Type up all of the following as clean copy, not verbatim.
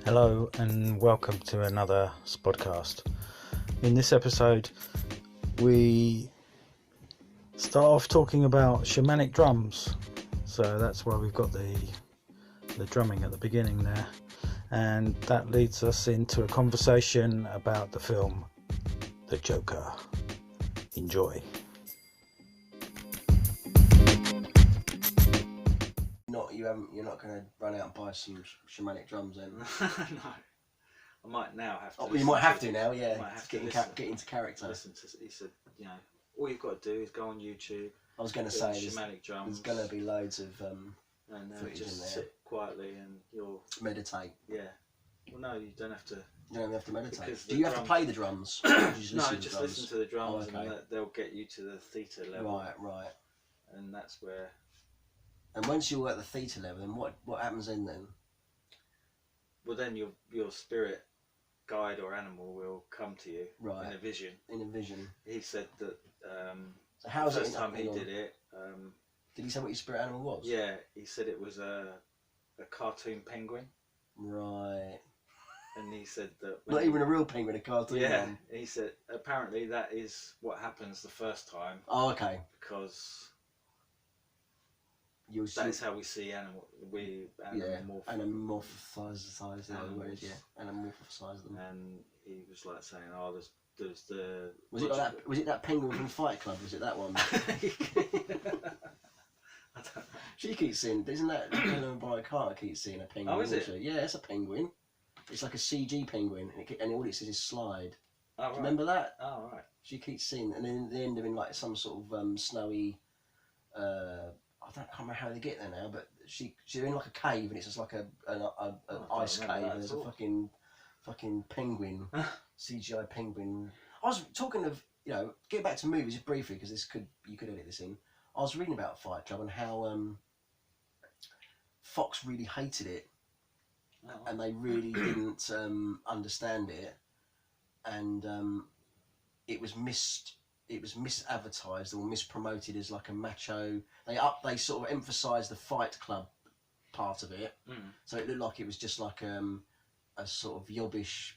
Hello and welcome to another Spodcast. In this episode we start off talking about shamanic drums. So that's why we've got the drumming at the beginning there. And that leads us into a conversation about the film The Joker. Enjoy. You're not going to run out and buy some shamanic drums then? No, I might now have to. Oh, you might have to now, yeah. Get into character. Listen to. He said, all you've got to do is go on YouTube. I was going to say shamanic drums. There's going to be loads of and footage just in there. sit quietly and you'll meditate. Yeah. Well, no, you don't have to. You don't have to meditate. Because do you have to play the drums? Listen to the drums, okay. And they'll get you to the theta level. Right. And that's where. And once you're at the theta level, then what happens then? Well, then your spirit guide or animal will come to you in a vision. In a vision. He said that so how's the first time he did it. Did he say what your spirit animal was? Yeah, he said it was a cartoon penguin. Right. And he said that not even a real penguin, a cartoon one. He said apparently that is what happens the first time. Oh, okay. Because that's how we see animal. Anamorphisize them. And he was like saying, there's the. Was it that penguin from Fight Club? Was it that one? I don't know. She keeps seeing. Isn't that Helen Bonham Carter keeps seeing a penguin? Oh, is it? Yeah, it's a penguin. It's like a CG penguin, and all it says is slide. Oh, right. Remember that? Oh, right. She keeps seeing, and then they end up in like some sort of snowy. I can't remember how they get there now, but she's in like a cave, and it's just like an ice cave, and there's a fucking penguin, CGI penguin. I was talking of, get back to movies briefly because you could edit this in. I was reading about Fight Club and how Fox really hated it, and they really didn't understand it, and it was misadvertised or mispromoted as like a macho. They sort of emphasised the Fight Club part of it, so it looked like it was just like a sort of yobbish,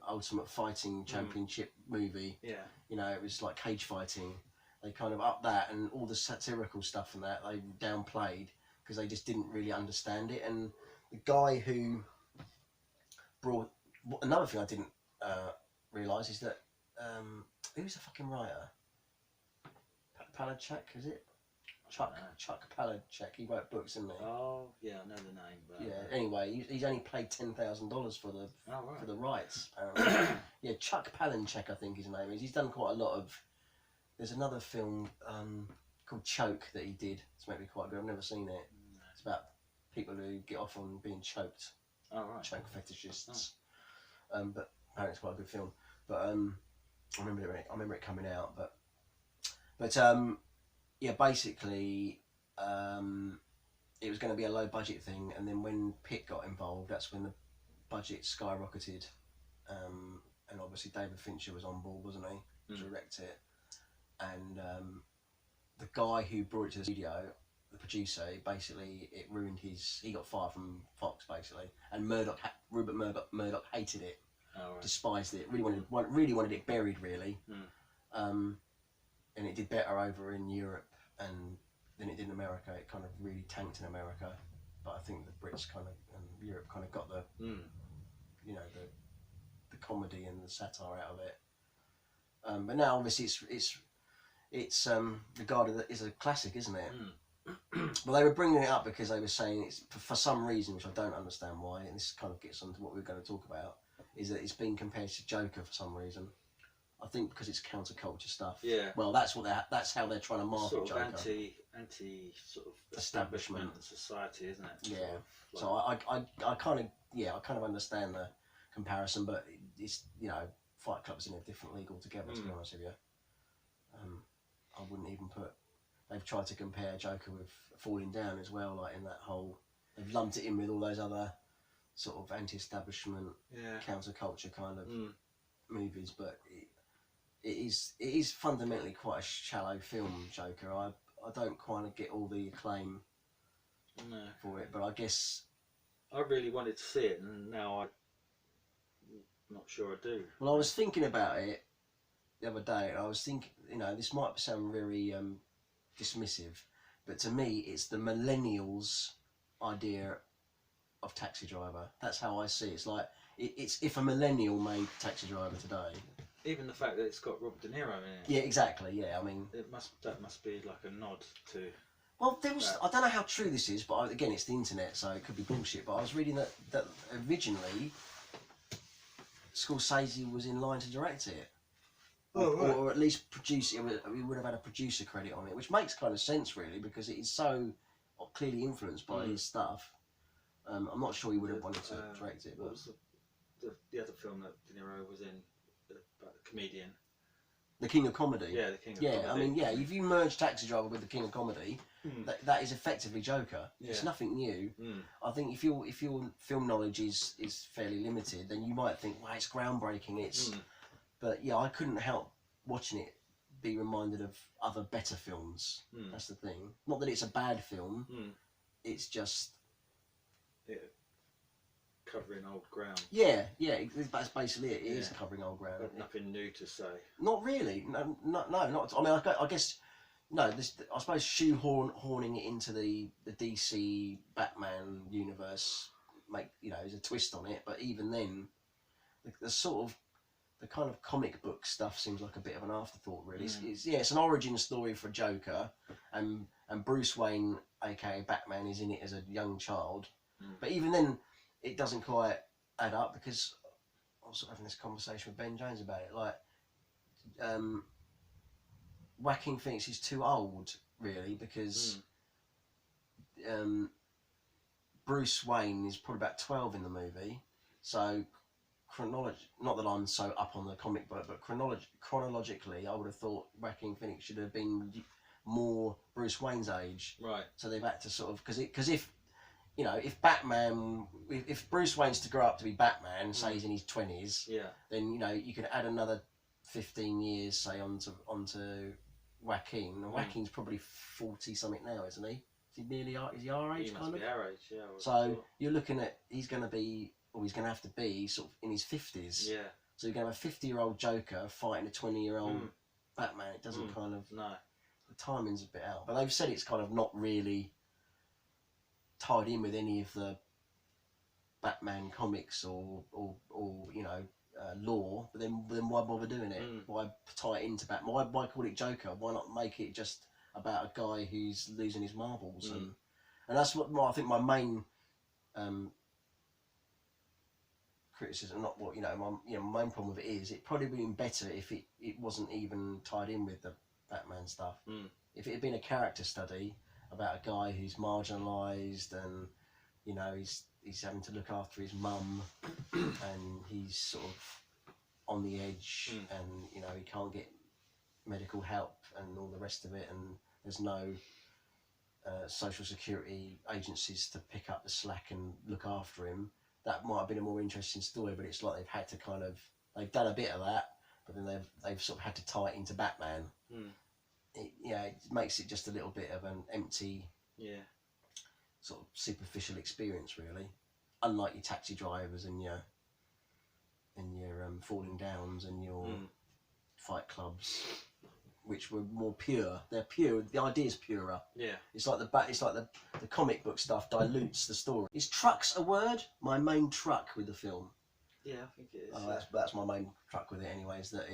ultimate fighting championship movie. Yeah. It was like cage fighting. They kind of upped that, and all the satirical stuff and that they downplayed because they just didn't really understand it. And the guy who brought another thing I didn't realise is that who's the fucking writer? Palachuk, is it? Chuck Palachuk. He wrote books, didn't he? Oh, yeah, I know the name. But yeah. Anyway, he's only paid $10,000 for the rights. Yeah, Chuck Palachuk, I think his name is. He's done quite a lot of. There's another film called Choke that he did. It's maybe quite good. I've never seen it. No. It's about people who get off on being choked. Oh, right. Choke fetishists. Oh. But apparently it's quite a good film. But I remember it coming out. But yeah, basically it was going to be a low budget thing, and then when Pitt got involved, that's when the budget skyrocketed. And obviously David Fincher was on board, wasn't he? To direct it. And the guy who brought it to the studio, the producer, basically it ruined he got fired from Fox basically, and Rupert Murdoch hated it, despised it, really wanted it buried really, and it did better over in Europe than it did in America. It kind of really tanked in America, but I think the Brits kind of and Europe kind of got the the comedy and the satire out of it. But now obviously it's regarded as a classic, isn't it? Well, they were bringing it up because they were saying it's for some reason, which I don't understand why, and this kind of gets on to what we're going to talk about, is that it's been compared to Joker for some reason. I think because it's counterculture stuff. Yeah. Well, that's how they're trying to market sort of Joker. Anti sort of establishment and society, isn't it? Yeah. So I kind of understand the comparison, but it's Fight Club's in a different league altogether. To be honest with you. I wouldn't even put. They've tried to compare Joker with Falling Down as well, like in that whole. They've lumped it in with all those other sort of anti-establishment, counterculture kind of movies, but it is fundamentally quite a shallow film, Joker. I don't quite get all the acclaim for it, but I guess I really wanted to see it, and now I'm not sure I do. Well, I was thinking about it the other day, and I was thinking, this might sound very dismissive, but to me, it's the millennials' idea of Taxi Driver. That's how I see it. It's like it's if a millennial made Taxi Driver today. Even the fact that it's got Robert De Niro in it. Yeah, exactly. Yeah, I mean, that must be like a nod to. Well, there was. I don't know how true this is, but again, it's the internet, so it could be bullshit. But I was reading that originally, Scorsese was in line to direct it. Oh, right. Or at least produce it. We would have had a producer credit on it, which makes kind of sense, really, because it is so clearly influenced by his stuff. I'm not sure he would have wanted to direct it. What was the other film that De Niro was in, about the comedian? The King of Comedy. Yeah, the King of Comedy. Yeah, I mean, yeah, if you merge Taxi Driver with the King of Comedy, that is effectively Joker. Yeah. It's nothing new. I think if your film knowledge is fairly limited, then you might think, wow, it's groundbreaking. But yeah, I couldn't help watching it be reminded of other better films. That's the thing. Not that it's a bad film. It's just covering old ground. Yeah, that's basically it. It is covering old ground. But nothing new to say. Not really. No, not. I mean, I guess. No, I suppose shoehorning it into the DC Batman universe is a twist on it. But even then, the kind of comic book stuff seems like a bit of an afterthought, really. It's an origin story for Joker, and Bruce Wayne, aka Batman, is in it as a young child. But even then, it doesn't quite add up, because I was having this conversation with Ben Jones about it. Like, Joaquin Phoenix is too old, really, because Bruce Wayne is probably about 12 in the movie. So, not that I'm so up on the comic book, but chronologically, I would have thought Joaquin Phoenix should have been more Bruce Wayne's age. Right. So they've had to sort of, because if Bruce Wayne's to grow up to be Batman, say he's in his 20s, then you could add another 15 years, say, onto Joaquin. And Joaquin's probably 40 something now, isn't he? Is he our age? He must be our age, yeah. So you're looking at he's going to have to be sort of in his 50s. Yeah. So you're going to have a 50-year-old Joker fighting a 20-year-old Batman. It doesn't kind of. No. The timing's a bit out, but they've said it's kind of not really tied in with any of the Batman comics or lore. But then why bother doing it? Why tie it into Batman? Why call it Joker? Why not make it just about a guy who's losing his marbles? And that's what I think my main criticism. Not what my main problem with it is. It'd probably been better if it wasn't even tied in with the Batman stuff. If it had been a character study about a guy who's marginalised and he's having to look after his mum and he's sort of on the edge and he can't get medical help and all the rest of it, and there's no social security agencies to pick up the slack and look after him. That might have been a more interesting story, but it's like they've had to they've done a bit of that, but then they've sort of had to tie it into Batman. It makes it just a little bit of an empty, sort of superficial experience, really. Unlike your Taxi Drivers and your Falling Downs and your Fight Clubs, which were more pure. They're pure. The idea's purer. Yeah. It's like the comic book stuff dilutes the story. Is trucks a word? My main truck with the film. Yeah, I think it is. Oh, that's my main truck with it. Anyway, is that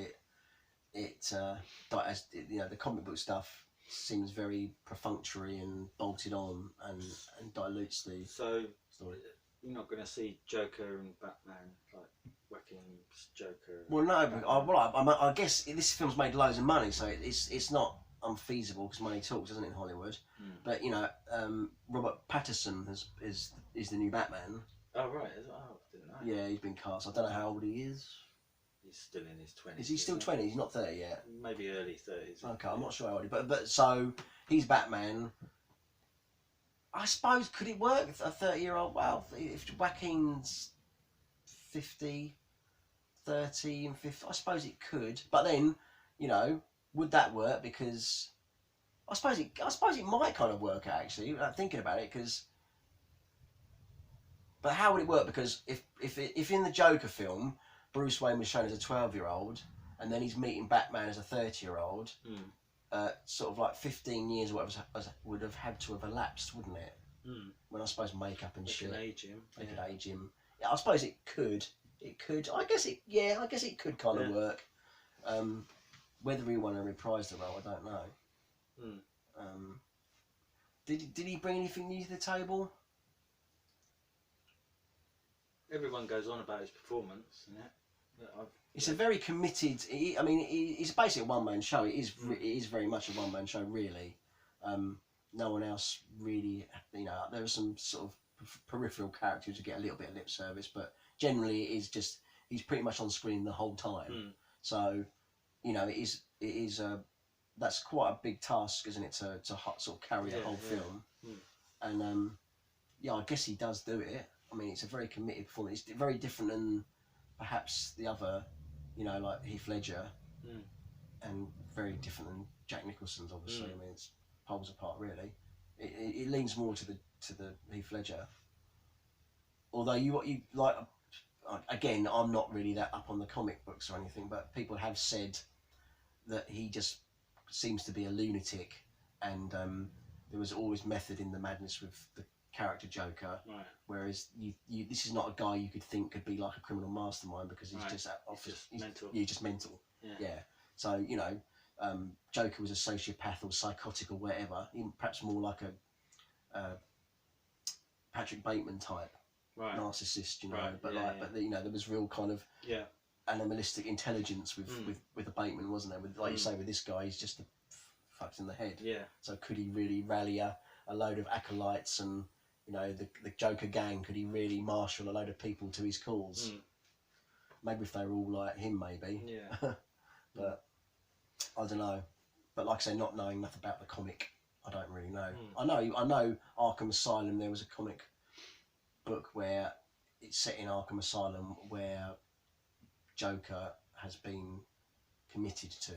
the comic book stuff seems very perfunctory and bolted on and dilutes the story. You're not going to see Joker and Batman, like Joaquin's Joker. Well, no, I guess this film's made loads of money, so it's not unfeasible, because money talks, doesn't it, in Hollywood? But Robert Pattinson is the new Batman. Oh right, I didn't know. Yeah, he's been cast. I don't know how old he is. He's still in his 20s. Is he still 20? He's not 30 yet. Maybe early 30s. Okay, I'm not sure how old he is. But so he's Batman. I suppose, could it work? A 30-year-old? Well, if Joaquin's 50, 30 and 50, I suppose it could. But then, would that work? Because I suppose it might kind of work, actually, thinking about it, because But how would it work? Because if in the Joker film, Bruce Wayne was shown as a 12-year-old, and then he's meeting Batman as a 30-year-old, sort of like 15 years or whatever would have had to have elapsed, wouldn't it? When I suppose makeup and shit. Could age him. They could age him. Yeah, I suppose it could. It could. I guess it. Yeah, I guess it could kind of work. Whether he want to reprise the role, I don't know. Did he bring anything new to the table? Everyone goes on about his performance, It's a very committed. It's basically a one-man show. It is very much a one-man show, really. No one else really. There are some sort of peripheral characters who get a little bit of lip service, but generally it is just he's pretty much on screen the whole time. So, it is. That's quite a big task, isn't it, to sort of carry a whole film. And I guess he does do it. I mean, it's a very committed performance. It's very different than perhaps the other, like Heath Ledger, and very different than Jack Nicholson's. Obviously, I mean, it's poles apart really. It leans more to the Heath Ledger. Although you like, again, I'm not really that up on the comic books or anything, but people have said that he just seems to be a lunatic, and there was always method in the madness with the character Joker, right. Whereas you this is not a guy you could think could be like a criminal mastermind, because he's just mental. Yeah, just mental. Yeah. So Joker was a sociopath or psychotic or whatever, even perhaps more like a Patrick Bateman type narcissist, Right. But there was real kind of animalistic intelligence with the Bateman, wasn't there? With, like you say, with this guy, he's just fucked in the head. Yeah. So could he really rally a load of acolytes and the Joker gang? Could he really marshal a load of people to his cause? Maybe if they were all like him, maybe. Yeah. But I don't know. But like I say, not knowing enough about the comic, I don't really know. I know Arkham Asylum. There was a comic book where it's set in Arkham Asylum, where Joker has been committed to,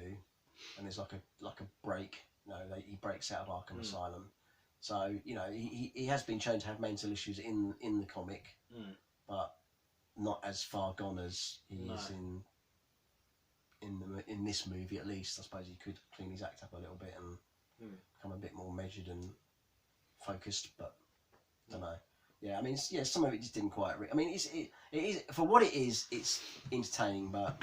and there's like a break. He breaks out of Arkham Asylum. So he has been shown to have mental issues in the comic, but not as far gone as he is in this movie. At least I suppose he could clean his act up a little bit and become a bit more measured and focused. But I don't know. Yeah, I mean, some of it just didn't quite. I mean, it is for what it is. It's entertaining, but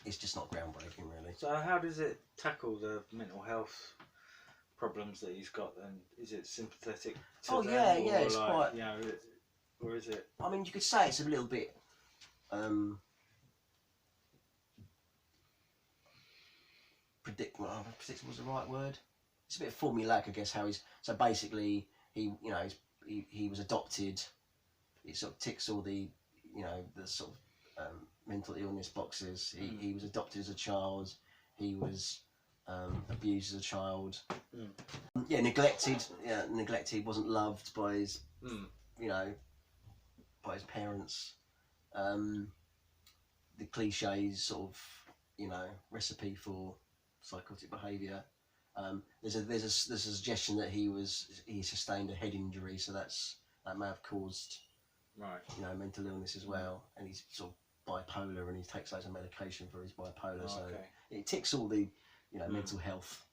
it's just not groundbreaking, really. So how does it tackle the mental health problems that he's got? Then is it sympathetic to them? Yeah, or it's quite. Or is it? I mean, you could say it's a little bit. Predictable is the right word. It's a bit formulaic, I guess. How he's so basically he was adopted. It sort of ticks all the the sort of mental illness boxes. He was adopted as a child. He was abused as a child. Neglected. Neglected. Wasn't loved by his by his parents. The cliches sort of recipe for psychotic behaviour. There's a suggestion that he sustained a head injury, so that may have caused mental illness as well, and he's sort of bipolar, and he takes loads of medication for his bipolar. So it ticks all the mental health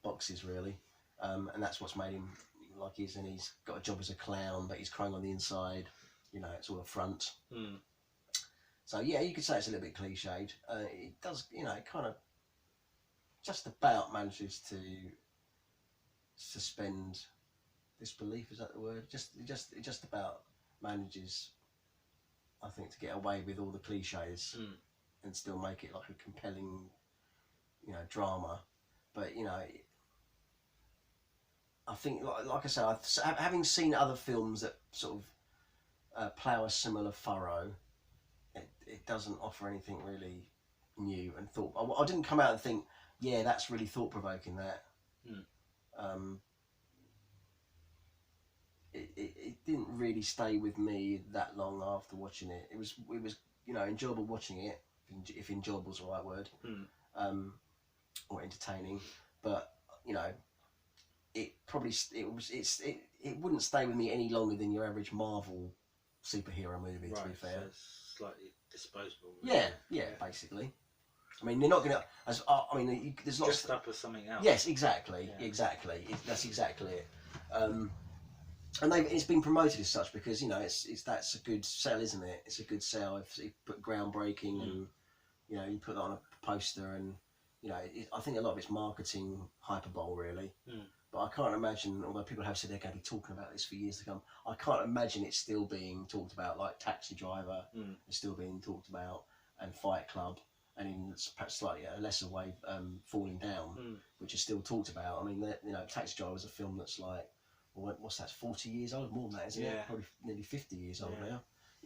boxes really, and that's what's made him like he is. And he's got a job as a clown, but he's crying on the inside. It's all a front. So yeah, you could say it's a little bit cliched. It does, it kind of just about manages to suspend disbelief. Is that the word? Just about manages, I think, to get away with all the cliches and still make it like a compelling, drama. But I think, like I said, having seen other films that sort of plough a similar furrow, it doesn't offer anything really new and thought. I didn't come out and think, yeah, that's really thought provoking. That it didn't really stay with me that long after watching it. It was enjoyable watching it, if enjoyable is the right word, or entertaining. But it wouldn't stay with me any longer than your average Marvel superhero movie. Right, To be fair, so it's slightly disposable. Yeah, basically. I mean, they're not going to. There's lots. Dressed up as something else. Yes, exactly. That's exactly it. And it's been promoted as such because that's a good sell, isn't it? It's a good sell if you put groundbreaking and you put that on a poster, and I think a lot of it's marketing hyperbole really. But I can't imagine, although people have said they're going to be talking about this for years to come, I can't imagine it's still being talked about. Like Taxi Driver is still being talked about, and Fight Club, and in perhaps slightly a lesser way, Falling Down, which is still talked about. I mean, Taxi Driver is a film that's like, what's that, 40 years old? More than that, isn't it? Probably nearly 50 years old now.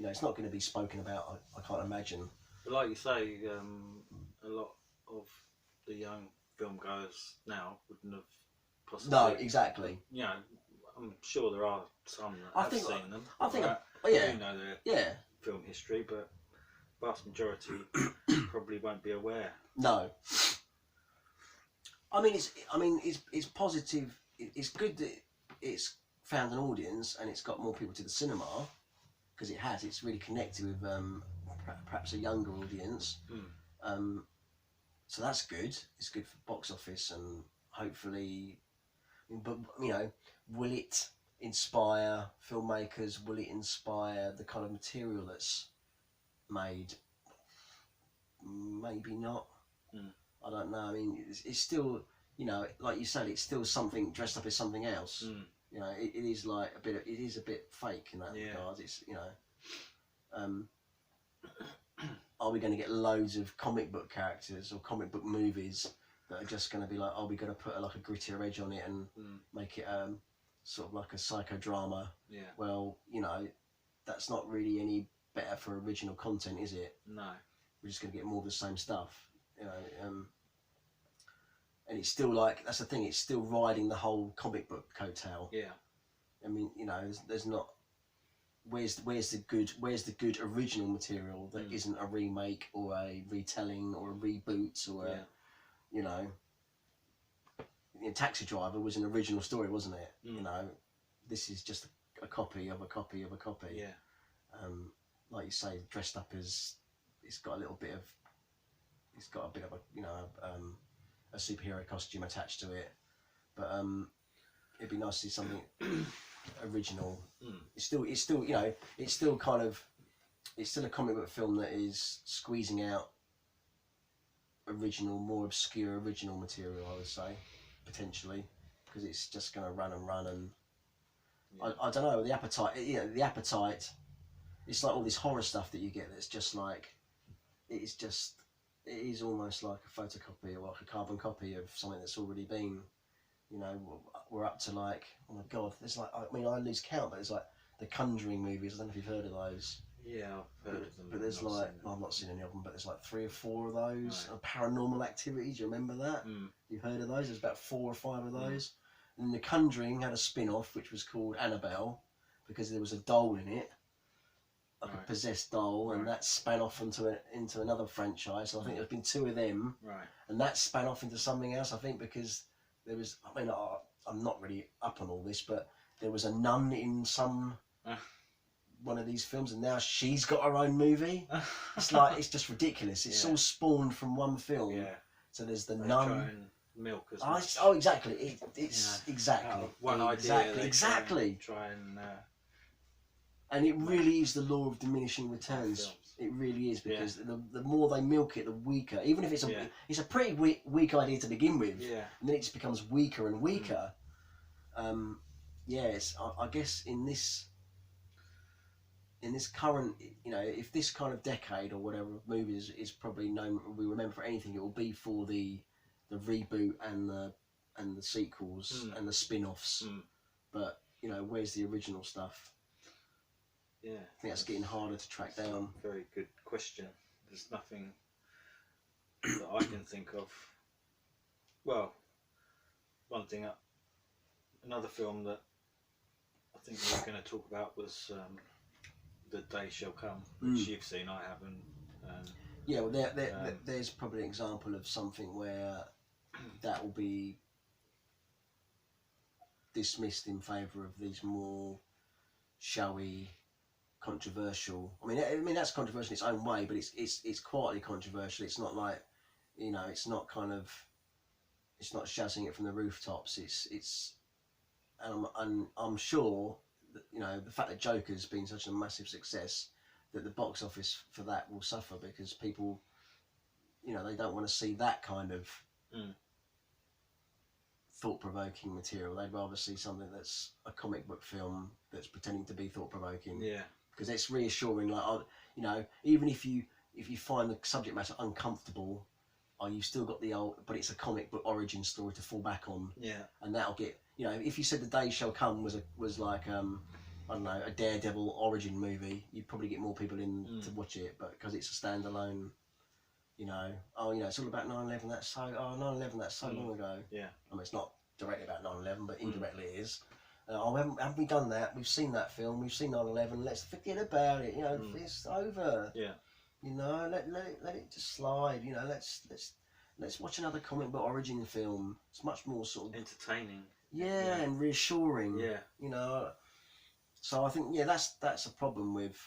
It's not going to be spoken about, I can't imagine. But like you say, a lot of the young film goers now wouldn't have possibly... No, exactly. I'm sure there are some that have seen them. I think, do know their film history, but vast majority probably won't be aware. No. I mean, it's positive. It's good that it's found an audience and it's got more people to the cinema, because it has. It's really connected with perhaps a younger audience. So that's good. It's good for box office, and hopefully, but will it inspire filmmakers? Will it inspire the kind of material that's made? Maybe not. I don't know. I mean, it's still, like you said, it's still something dressed up as something else. It is like it is a bit fake in that regard. It's are we going to get loads of comic book characters or comic book movies that are just going to be like, we're going to put a grittier edge on it and make it sort of like a psychodrama? Well, that's not really any better for original content, is it? No. We're just going to get more of the same stuff, and it's still like, that's the thing, it's still riding the whole comic book coattail. I mean, there's not, where's the good original material that isn't a remake or a retelling or a reboot or Taxi Driver was an original story, wasn't it? This is just a copy of a copy of a copy. Like you say, dressed up as, it's got a bit of a superhero costume attached to it, but it'd be nice to see something original. It's still a comic book film that is squeezing out more obscure original material, I would say, potentially, because it's just going to run and I don't know, the appetite. It's like all this horror stuff that you get that's just like, it is almost like a photocopy or like a carbon copy of something that's already been, we're up to like, oh my god, there's like, I lose count, but there's like the Conjuring movies. I don't know if you've heard of those. Yeah, I've heard of them. But there's I've not seen any of them, but there's like 3 or 4 of those. Right. Paranormal Activity, do you remember that? You've heard of those? There's about 4 or 5 of those. And the Conjuring had a spin-off which was called Annabelle, because there was a doll in it, like a possessed doll, and that span off into another franchise. So I think there's been 2 of them, and that span off into something else. I think because there was, I'm not really up on all this, but there was a nun in some one of these films, and now she's got her own movie. It's like, it's just ridiculous. It's all spawned from one film. So there's the nun. Milk as much. Oh, exactly. It's exactly one idea. Exactly. Try and. And it really is the law of diminishing returns. It really is, because the more they milk it, the weaker. Even if it's a pretty weak idea to begin with, and then it just becomes weaker and weaker. I guess in this current, if this kind of decade or whatever movies is probably known, we remember for anything, it will be for the reboot and the sequels and the spin-offs. But where's the original stuff? Yeah, I think that's getting harder to track down. Very good question. There's nothing that I can think of. Well, one thing, another film that I think we were going to talk about was The Day Shall Come, which you've seen, I haven't. Well, there's probably an example of something where that will be dismissed in favour of these more showy controversial. I mean that's controversial in its own way, but it's quietly controversial. It's not like, you know, it's not kind of, it's not shouting it from the rooftops. And I'm sure that, you know, the fact that Joker's been such a massive success, that the box office for that will suffer because people, you know, they don't want to see that kind of thought-provoking material. They'd rather see something that's a comic book film that's pretending to be thought-provoking. Yeah. Because it's reassuring, like, you know, even if you find the subject matter uncomfortable, you've still got the old, but it's a comic book origin story to fall back on. Yeah. And that'll get, you know, if you said The Day Shall Come was like, I don't know, a Daredevil origin movie, you'd probably get more people in to watch it. But because it's a standalone, you know, you know, it's all about 9/11. 9/11. That's so long ago. Yeah. I mean, it's not directly about 9/11, but indirectly it is. Haven't we done that? We've seen that film. We've seen 9/11. Let's forget about it. You know, it's over. Yeah. You know, let it just slide. You know, let's watch another comic book origin film. It's much more sort of entertaining. Yeah, and reassuring. Yeah. You know, so I think that's a problem with.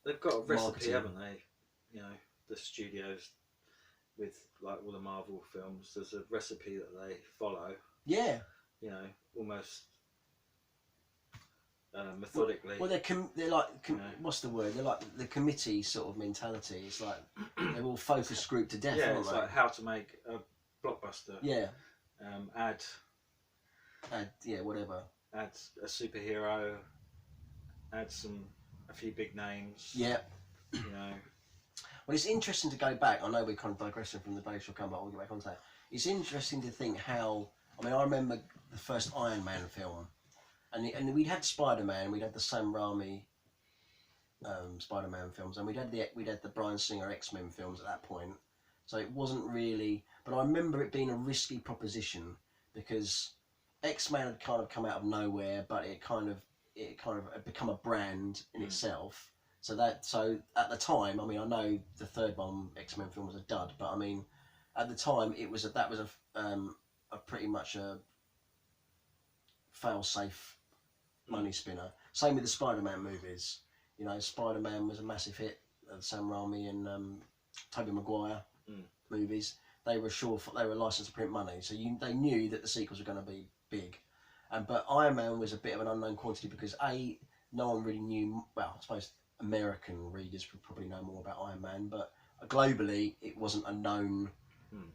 They've got a recipe, marketing. haven't they? You know, the studios with like all the Marvel films. There's a recipe that they follow. Yeah. You know, almost methodically. Well, they're like you know. what's the word? They're like the committee sort of mentality. It's like they're all focus group to death. Yeah, aren't it's they? like how to make a blockbuster. Yeah. Add whatever. Add a superhero. Add a few big names. Yeah. You know. Well, it's interesting to go back. I know we're kind of digressing from The Day Shall Come, but we'll get back onto that. It's interesting to think how. I mean, I remember the first Iron Man film, and we'd had Spider-Man, we'd had the Sam Raimi Spider-Man films, and we'd had the Bryan Singer X-Men films at that point. So it wasn't really. But I remember it being a risky proposition because X-Men had kind of come out of nowhere, but it kind of had become a brand in itself. So at the time, I mean, I know the third one, X-Men film, was a dud, but I mean, at the time, that was a pretty much a fail-safe money spinner. Same with the Spider-Man movies. You know, Spider-Man was a massive hit. Sam Raimi and Tobey Maguire movies. They were licensed to print money, so they knew that the sequels were going to be big. But Iron Man was a bit of an unknown quantity because no one really knew. Well, I suppose American readers would probably know more about Iron Man, but globally it wasn't a known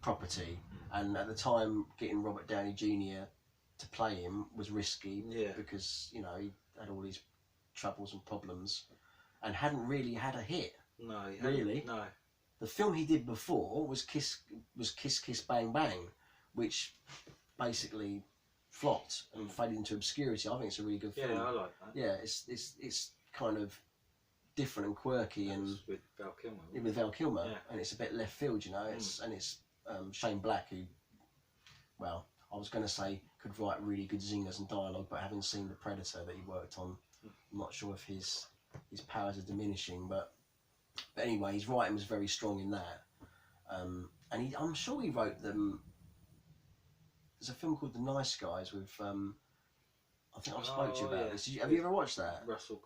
property. And at the time, getting Robert Downey Jr. to play him was risky because, you know, he had all these troubles and problems and hadn't really had a hit. No, really. No. The film he did before was Kiss Kiss Bang Bang, which basically flopped and faded into obscurity. I think it's a really good film. Yeah, I like that. Yeah, it's kind of different and quirky and with Val Kilmer. With Val Kilmer, yeah. And it's a bit left field, you know. It's Shane Black who, well, I was going to say could write really good zingers and dialogue, but having seen The Predator that he worked on, I'm not sure if his powers are diminishing. But anyway, his writing was very strong in that, and I'm sure he wrote them. There's a film called The Nice Guys with I think I've spoke to you about this. Have you ever watched that? Russell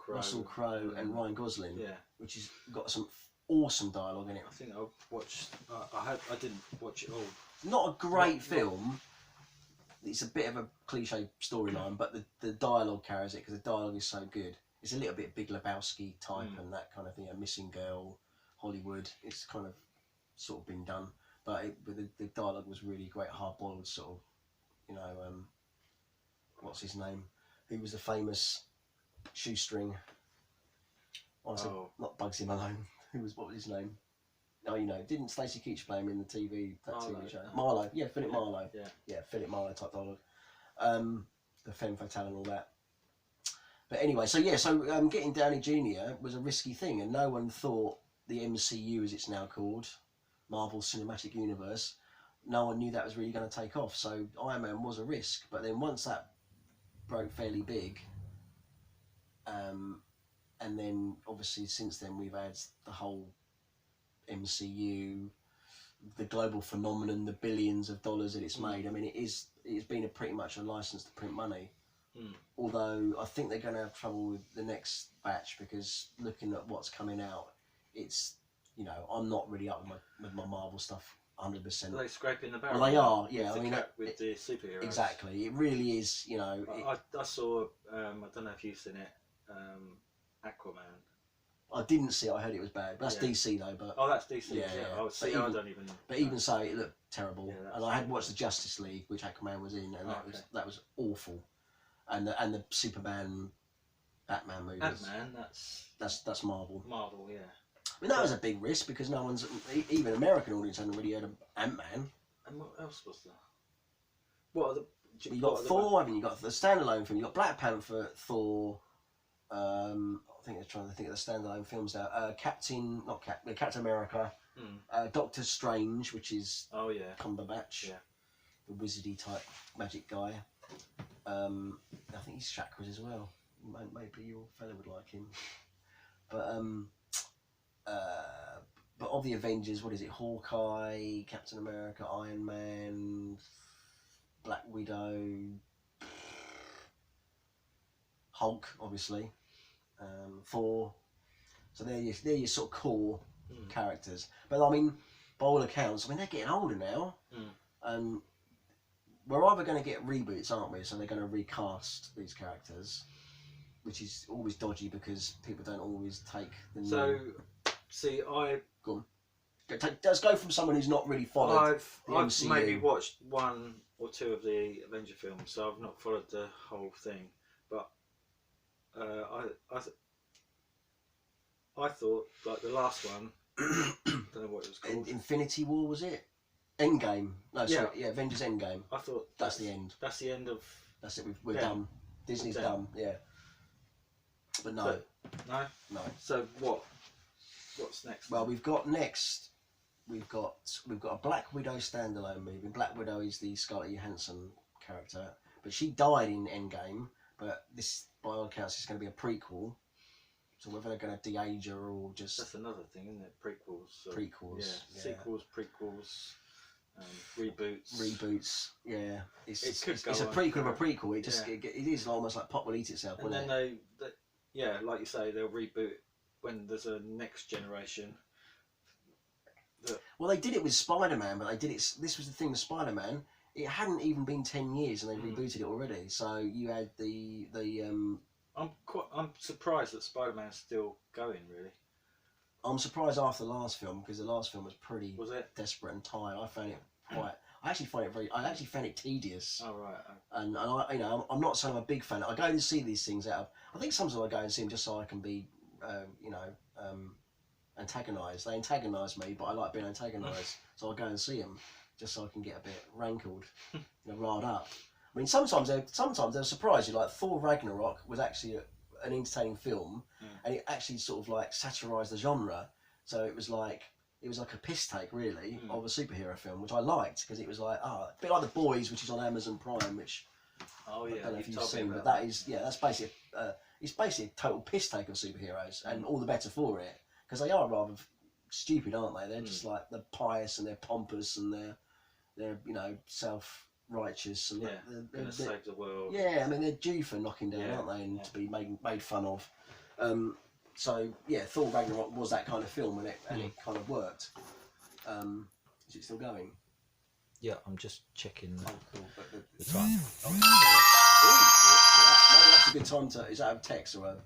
Crowe and Ryan Gosling. Yeah. Which has got some awesome dialogue in it. I think I watched. I didn't watch it all. Not a great film. It's a bit of a cliche storyline, but the dialogue carries it because the dialogue is so good. It's a little bit Big Lebowski type and that kind of thing. A missing girl, Hollywood. It's kind of sort of been done, but the dialogue was really great, hard-boiled sort of. You know, what's his name? Who was the famous shoestring? Not Bugsy Malone. What was his name? Oh, you know, didn't Stacey Keach play him in the TV show? Marlowe, yeah, Philip Marlowe. Yeah, Philip Marlowe type dialogue. The femme fatale and all that. But anyway, so getting Downey Jr. was a risky thing, and no one thought the MCU, as it's now called, Marvel Cinematic Universe, no one knew that was really going to take off. So Iron Man was a risk, but then once that broke fairly big, and then obviously since then we've had the whole MCU, the global phenomenon, the billions of dollars that it's made. I mean, it's been pretty much a license to print money. Although I think they're going to have trouble with the next batch because looking at what's coming out, it's, you know, I'm not really up with my Marvel stuff 100%. Are they scraping the barrel? Well, they are, yeah. I mean, with the superheroes. Exactly. It really is, you know. I saw, I don't know if you've seen it, Aquaman. I didn't see it, I heard it was bad. But that's DC though. But oh, that's DC, yeah. Oh, see, I don't even... But even so, it looked terrible. Yeah, and I had watched the Justice League, which Aquaman was in, and that was awful. And the Superman, Batman movies. Batman, that's Marvel. Marvel, yeah. I mean, that was a big risk because no one's, even American audience hadn't really heard of Ant-Man. And what else was there? What are the... You got Thor, haven't you? Got the standalone film. You got Black Panther, Thor. I think they're trying to think of the standalone films now. Captain America. Doctor Strange, which is Cumberbatch, the wizardy type magic guy. I think he's chakras as well. Maybe your fella would like him. But of the Avengers, what is it? Hawkeye, Captain America, Iron Man, Black Widow, Hulk, obviously, Thor. So they're your sort of core characters. But I mean, by all accounts, I mean they're getting older now, and we're either going to get reboots, aren't we? So they're going to recast these characters, which is always dodgy because people don't always take the new... So, see, Go on. Let's go from someone who's not really followed the I've MCU. maybe watched 1 or 2 of the Avenger films, so I've not followed the whole thing. But I thought, like the last one, I don't know what it was called. Infinity War, was it? Endgame. No, sorry, Avengers Endgame. I thought that's the end. That's the end of... That's it, we're done. Disney's done, yeah. But no. No? No. So what's next? Well, we've got a Black Widow standalone movie. Black Widow is the Scarlett Johansson character, but she died in Endgame. But this, by all accounts, is going to be a prequel. So whether they're going to de-age her or just... That's another thing, isn't it? Prequels. Prequels. Yeah. Sequels, prequels, reboots. Reboots, yeah. It's a on prequel of a prequel. It is almost like pot will eat itself, and then they, like you say, they'll reboot when there's a next generation. Well, they did it with Spider-Man, but they did it... This was the thing with Spider-Man. It hadn't even been 10 years and they rebooted it already. So you had the I'm surprised that Spider-Man's still going, really. I'm surprised after the last film because the last film was pretty desperate and tired. I found it quite... I actually found it tedious. Oh, right. And I, you know, I'm not saying I'm a big fan. I go and see these things out of... I think sometimes I go and see them just so I can be, antagonised. They antagonise me, but I like being antagonised. So I go and see them just so I can get a bit rankled, riled up. I mean, sometimes they'll surprise you. Like Thor Ragnarok was actually an entertaining film, and it actually sort of like satirised the genre. So it was like a piss take, really, of a superhero film, which I liked because it was like a bit like The Boys, which is on Amazon Prime, which I don't know if you've seen, but that's basically it's basically a total piss take of superheroes, and all the better for it because they are rather stupid, aren't they? They're just like they're pious and they're pompous and they're self-righteous and they're going to save the world. Yeah, I mean they're due for knocking down, aren't they, and to be made fun of. So yeah, Thor Ragnarok was that kind of film, and it kind of worked. Is it still going? Yeah, I'm just checking the time. Maybe that's a good time to... Is that a text or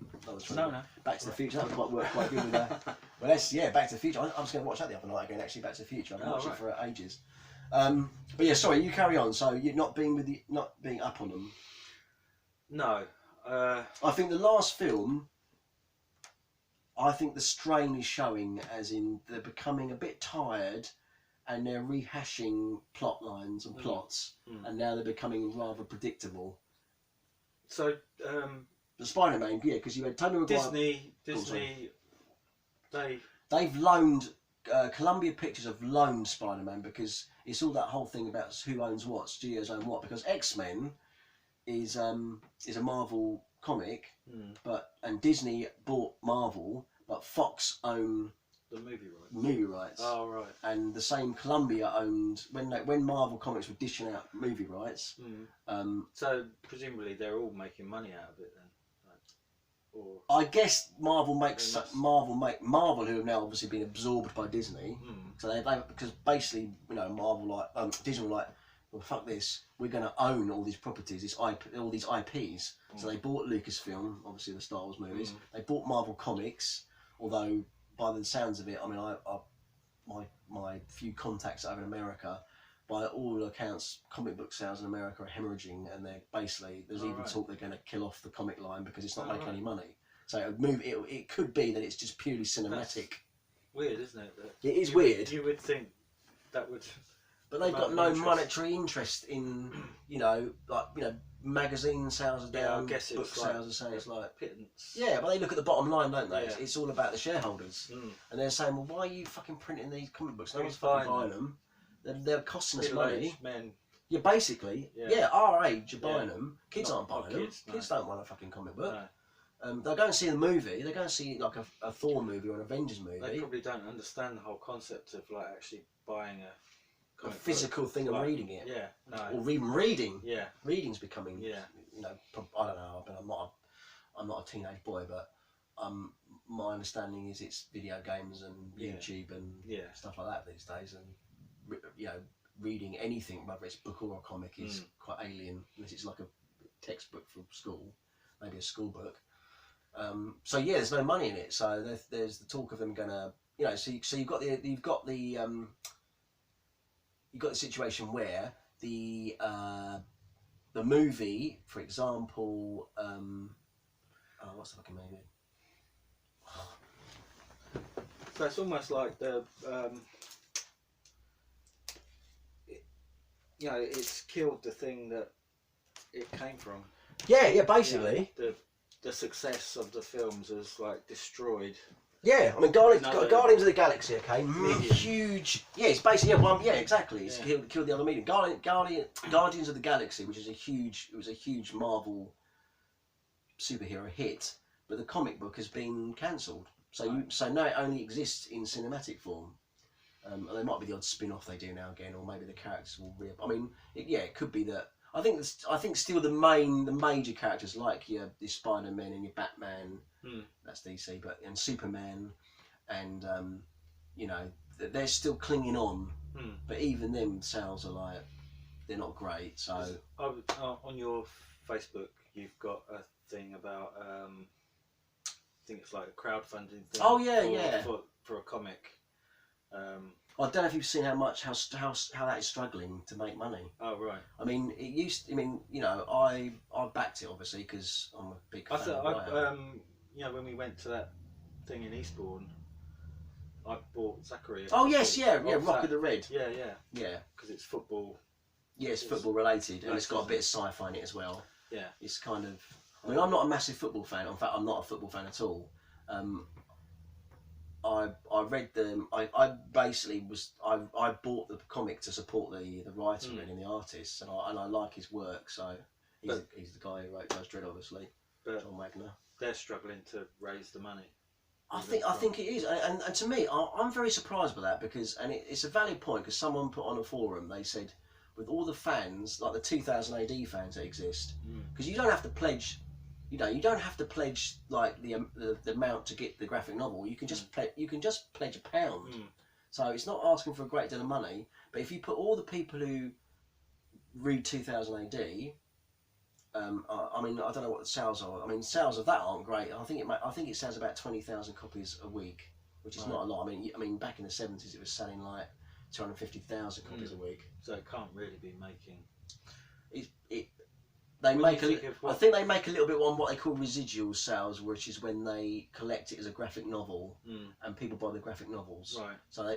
No. Back to the Future. That would work quite good with that. Well, Back to the Future. I'm just going to watch that the other night again. Actually, Back to the Future. I've watched it for ages. But yeah, sorry. You carry on. So you're not being up on them. No. I think the last film. I think the strain is showing, as in they're becoming a bit tired, and they're rehashing plot lines and plots, and now they're becoming rather predictable. So, the Spider-Man, yeah, because you had Tobey Maguire... Disney, they've loaned... Columbia Pictures have loaned Spider-Man because it's all that whole thing about who owns what, studios own what, because X-Men is a Marvel comic, and Disney bought Marvel, but Fox own The movie rights. Movie rights. Oh right. And the same Columbia owned when Marvel Comics were dishing out movie rights. So presumably they're all making money out of it then. Or I guess Marvel Marvel, who have now obviously been absorbed by Disney. So they because basically Marvel Disney were like, well, fuck this, we're going to own all these properties, all these IPs. So they bought Lucasfilm, obviously the Star Wars movies. They bought Marvel Comics, although by the sounds of it, I mean, my few contacts over in America, by all accounts, comic book sales in America are hemorrhaging, and there's even talk they're going to kill off the comic line because it's not making any money. So it could be that it's just purely cinematic. That's weird, isn't it? It is weird. You would think that would. But they've got no monetary interest in, magazine sales are down, I guess book it's sales are saying it's like pittance. Yeah, but they look at the bottom line, don't they? Yeah. It's all about the shareholders, and they're saying, well, why are you fucking printing these comic books? No Who's one's fucking buying buying them. They're costing us money. Middle-aged men. Yeah, basically. Yeah. Yeah, our age, you're buying them. Kids Not aren't buying them. kids, no. Kids don't want a fucking comic book. No. They'll go and see the movie. They go and see like a Thor movie or an Avengers movie. They probably don't understand the whole concept of like actually buying a physical thing and reading it. Yeah, no. Or even reading. Yeah. Reading's becoming. Yeah. I don't know. I mean, I'm not a teenage boy, but my understanding is it's video games and YouTube and stuff like that these days, and reading anything, whether it's book or a comic, is quite alien unless it's like a textbook from school, maybe a school book. So yeah, there's no money in it. So there's the talk of them gonna, so you've got the situation where the movie, for example, what's the fucking movie? So it's almost like it's killed the thing that it came from. Yeah, basically. The success of the films has like destroyed. Yeah, I mean, Guardians of the Galaxy, okay, huge. Yeah, it's basically exactly. It's killed the other medium. Guardians of the Galaxy, which is a huge Marvel superhero hit, but the comic book has been cancelled. So now it only exists in cinematic form. And there might be the odd spin-off they do now again, or maybe the characters will I mean, it could be that. I think still the major characters like your Spider-Man and your Batman, that's DC, and Superman, and they're still clinging on. But even them sales are like, they're not great. So on your Facebook, you've got a thing about I think it's like a crowdfunding thing. Oh yeah, for a comic. I don't know if you've seen how that is struggling to make money. Oh right. I mean, I backed it obviously because I'm a big fan of when we went to that thing in Eastbourne, I bought Zachary. Oh yes, Rock of the Red. Yeah. Because it's football. Yeah, it's football related, and it's got a bit of sci-fi in it as well. Yeah. It's kind of. I mean, I'm not a massive football fan. In fact, I'm not a football fan at all. I read them. I basically I bought the comic to support the writer and the artist, and I like his work. So he's the guy who wrote Judge Dredd, obviously. John Wagner. They're struggling to raise the money. I think it is, and to me, I'm very surprised by that because, and it's a valid point because someone put on a forum, they said, with all the fans, like the 2000 AD fans that exist, because you don't have to pledge. You don't have to pledge like the amount to get the graphic novel. You can just pledge £1. So it's not asking for a great deal of money. But if you put all the people who read 2000 AD, I mean, I don't know what the sales are. I mean, sales of that aren't great. I think it sells about 20,000 copies a week, which is not a lot. I mean, back in the 70s, it was selling like 250,000 copies a week. So it can't really be making. I think they make a little bit on what they call residual sales, which is when they collect it as a graphic novel, and people buy the graphic novels. Right. So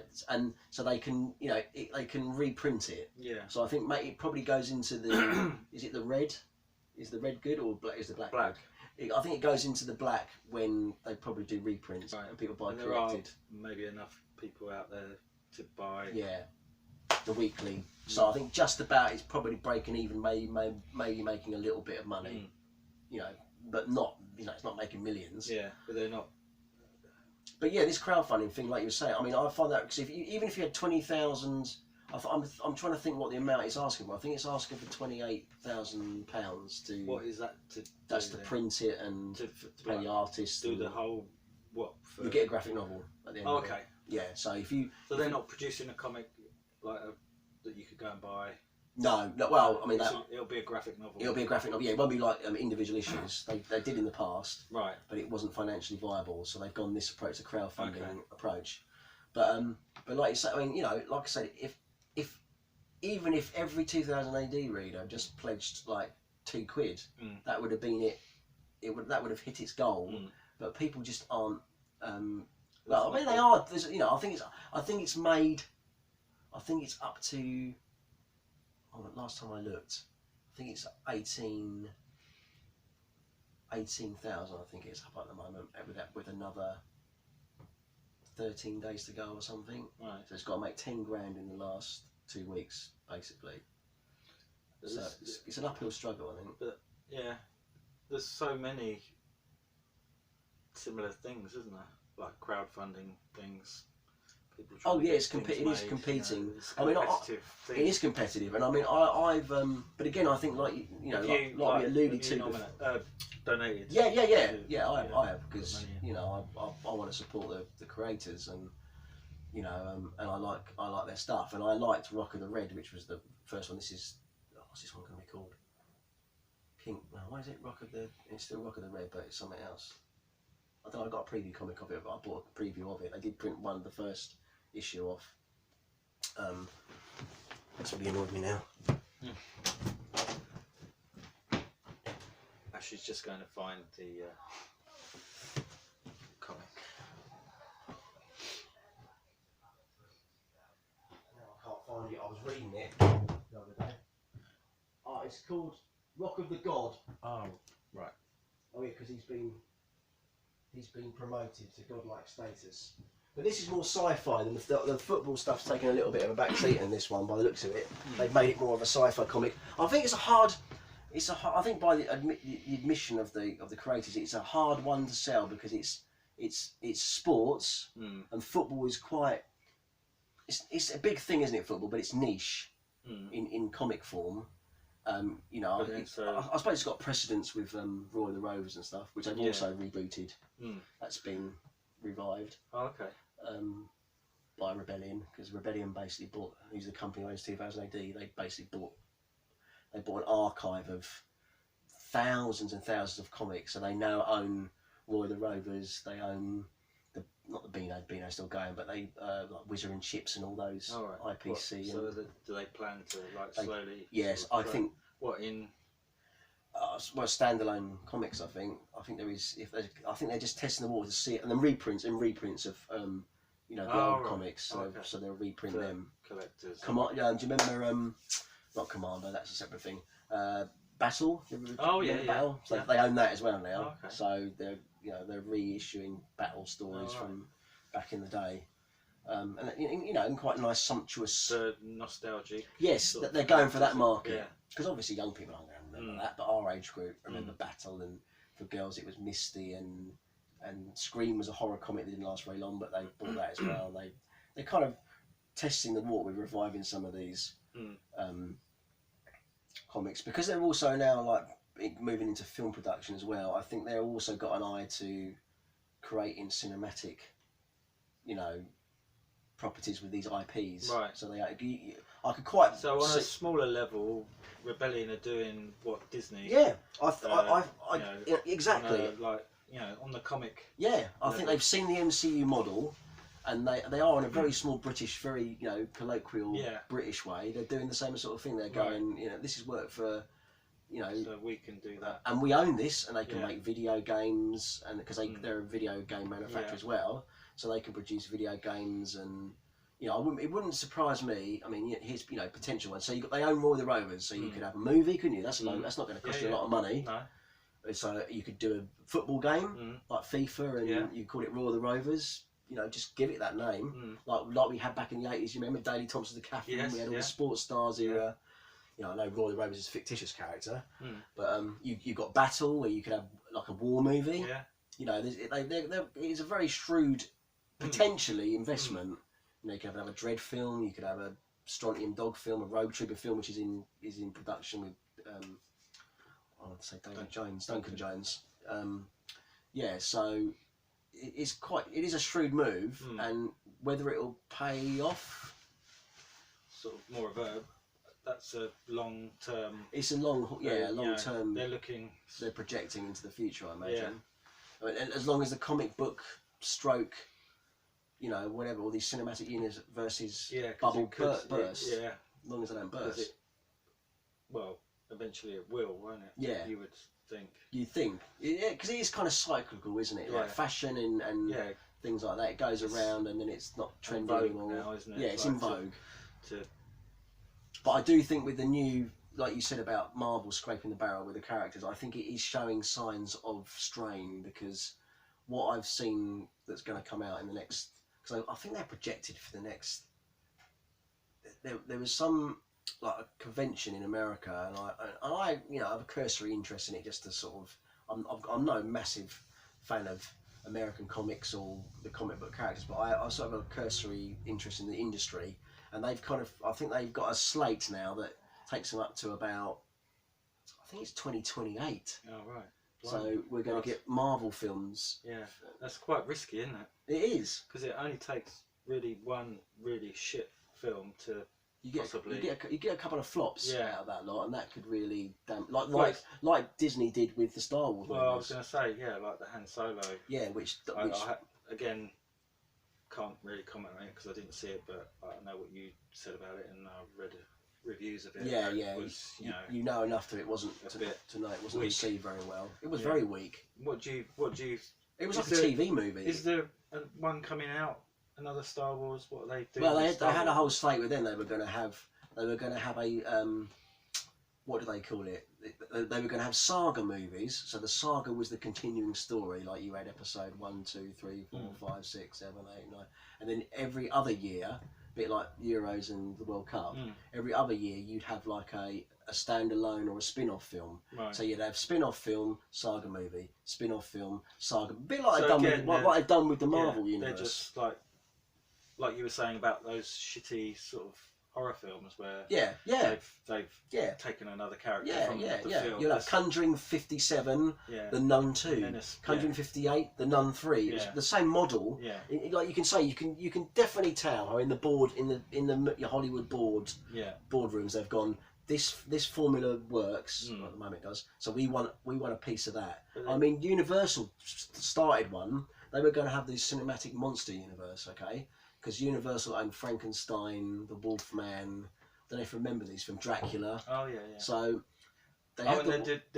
they can they can reprint it. Yeah. So I think it probably goes into the is it the red? Is the red good or black? Is the black? Black. I think it goes into the black when they probably do reprints and people buy collected. There are maybe enough people out there to buy. Yeah. The weekly, so I think just about it's probably breaking even, maybe making a little bit of money, but not, it's not making millions. Yeah, but they're not. But yeah, this crowdfunding thing, like you were saying, I mean, I find that because even if you had 20,000, I'm trying to think what the amount it's asking for. I think it's asking for £28,000 to. What is that to? That's to print it and to pay the artist. Do the whole what? You get a graphic novel at the end. Oh, of okay. it. Yeah. So if you. So they're not producing a comic like that you could go and buy. No. Well, I mean it'll be a graphic novel. It'll be a graphic novel. Yeah, it won't be like individual issues. They did in the past. Right. But it wasn't financially viable, so they've gone this approach, the crowdfunding approach. But like you say, I mean, you know, like I said, if even if every 2000 AD reader just pledged like £2, that would have been it. That would have hit its goal. But people just aren't. Well, I mean, they are. You know, I think it's made. I think it's up to. Oh, last time I looked, I think it's 18,000. I think it's up at the moment with another 13 days to go or something. Right. So it's got to make 10 grand in the last 2 weeks, basically. So it's an uphill struggle, I think. But yeah, there's so many similar things, isn't there? Like crowdfunding things. People Oh yeah, it is competing. You know, I mean, it is competitive, and I mean, I've. But again, I think like we alluded to. Donated. Yeah. I have because you know I want to support the creators and you know and I like their stuff and I liked Rock of the Red, which was the first one. This is what's this one going to be called? Pink. Well, what is it? It's still Rock of the Red, but it's something else. I don't know, I got a preview comic of it, but I bought a preview of it. They did print one of the first issue off. That's really annoyed me now. She's just going to find the comic. No, I can't find it. I was reading it the other day. Oh, it's called Rock of the God. Oh, right. Oh yeah, because he's been promoted to godlike status. But this is more sci-fi than the football stuff's taken a little bit of a backseat in this one by the looks of it. They've made it more of a sci-fi comic. I think I think by the admission of the creators, it's a hard one to sell because it's sports and football is quite. It's a big thing, isn't it? Football, but it's niche in comic form. You know, I suppose it's got precedence with Roy the Rovers and stuff, which they've also rebooted. That's been revived. Oh, okay. By Rebellion, because Rebellion basically bought, who's the company who owns 2000 AD, they basically bought an archive of thousands and thousands of comics, and they now own Roy the Rovers. They own not the Beano's still going, but they like Whizzer and Chips and all those IPC. So do they plan to slowly? Yes, I think. What in? Well, standalone comics. I think there is. I think they're just testing the water to see it, and then reprints of the old comics. So they'll reprint them. Collectors. Do you remember? Not Commando. That's a separate thing. Battle. Battle. So they own that as well now. Okay. So they're reissuing Battle stories from back in the day. And and quite nice, sumptuous. Nostalgic. Yes, they're going for that market. Because obviously young people aren't going to remember that, but our age group remember Battle, and for girls it was Misty, and Scream was a horror comic that didn't last very long, but they bought that as well. They're kind of testing the water with reviving some of these comics, because they're also now like moving into film production as well. I think they've also got an eye to creating cinematic, properties with these IPs. Right. So I could quite. So on a smaller level, Rebellion are doing what Disney. Yeah, exactly. On the comic. Yeah, I think they've seen the MCU model, and they are in a very small British, very colloquial British way. They're doing the same sort of thing. They're going, this is work for. So we can do that, and we own this, and they can make video games, and because they're a video game manufacturer as well, so they can produce video games, and it wouldn't surprise me. I mean, here's potential ones. So they own Roy the Rovers, so you could have a movie, couldn't you? That's not going to cost you a lot of money. No. So you could do a football game like FIFA, and you call it Roy the Rovers. Just give it that name, like we had back in the 80s. You remember Daley Thompson the Catherine? Yes, we had all the sports stars era. I know Roy the Rovers is a fictitious character, but you got Battle, where you could have like a war movie. Yeah. It's a very shrewd potentially investment. You know, you could have another Dread film. You could have a Strontium Dog film, a Road Trooper film, which is in production with I want to say Duncan Jones. Yeah, so it is a shrewd move, and whether it'll pay off, sort of more of a. That's a long term. It's a long term. They're projecting into the future, I imagine. Yeah. And as long as the comic book stroke, you know, whatever, all these cinematic universes bubble burst. Yeah. As long as they don't burst. Well, eventually it will, won't it? Yeah. You would think. You think, yeah, because it is kind of cyclical, isn't it? Yeah. Like fashion and things like that. It goes around and then it's not trendy anymore. Now, isn't it? Yeah, it's like in vogue. To But I do think with the new, like you said about Marvel scraping the barrel with the characters, I think it is showing signs of strain, because what I've seen that's going to come out in the next, because I think they're projected for the next. There was some like a convention in America, and I you know, have a cursory interest in it, just to sort of. I'm no massive fan of American comics or the comic book characters, but I sort of have a cursory interest in the industry, and they've kind of, I think they've got a slate now that takes them up to about, I think it's 2028. Oh right. So we're going to get Marvel films. Yeah, that's quite risky, isn't it? It is, because it only takes really one really shit film to. You get a couple of flops out of that lot, and that could really like Disney did with the Star Wars. Well, I was going to say, like the Han Solo. Yeah, which I again can't really comment on it because I didn't see it, but I know what you said about it, and I read reviews of it. Yeah, it was, you know enough to it wasn't to know it wasn't received very well. It was very weak. What do you? It was like a TV movie. Is there one coming out? Another Star Wars? What are they doing? Well, they had a whole slate with them. They were going to have a what do they call it? They were going to have saga movies. So the saga was the continuing story. Like you had episode 1, 2, 3, 4, 5, 6, 7, 8, 9, and then every other year, a bit like Euros and the World Cup. Every other year, you'd have like a standalone or a spin-off film. Right. So you'd have spin-off film, saga movie, spin-off film, saga. A bit like what they've done with the Marvel universe. They're just like you were saying about those shitty sort of horror films where they've taken another character from the film. You'll have Conjuring 57, The Nun 2, Conjuring 58, The Nun 3. It's the same model. Yeah. Like you can say, you can definitely tell how in the Hollywood boardrooms they've gone. This formula works. At the moment it does. So we want a piece of that. I mean, Universal started one. They were going to have this cinematic monster universe, okay? Because Universal owned Frankenstein, the Wolfman. I don't know if you remember these from Dracula. Oh yeah. So they're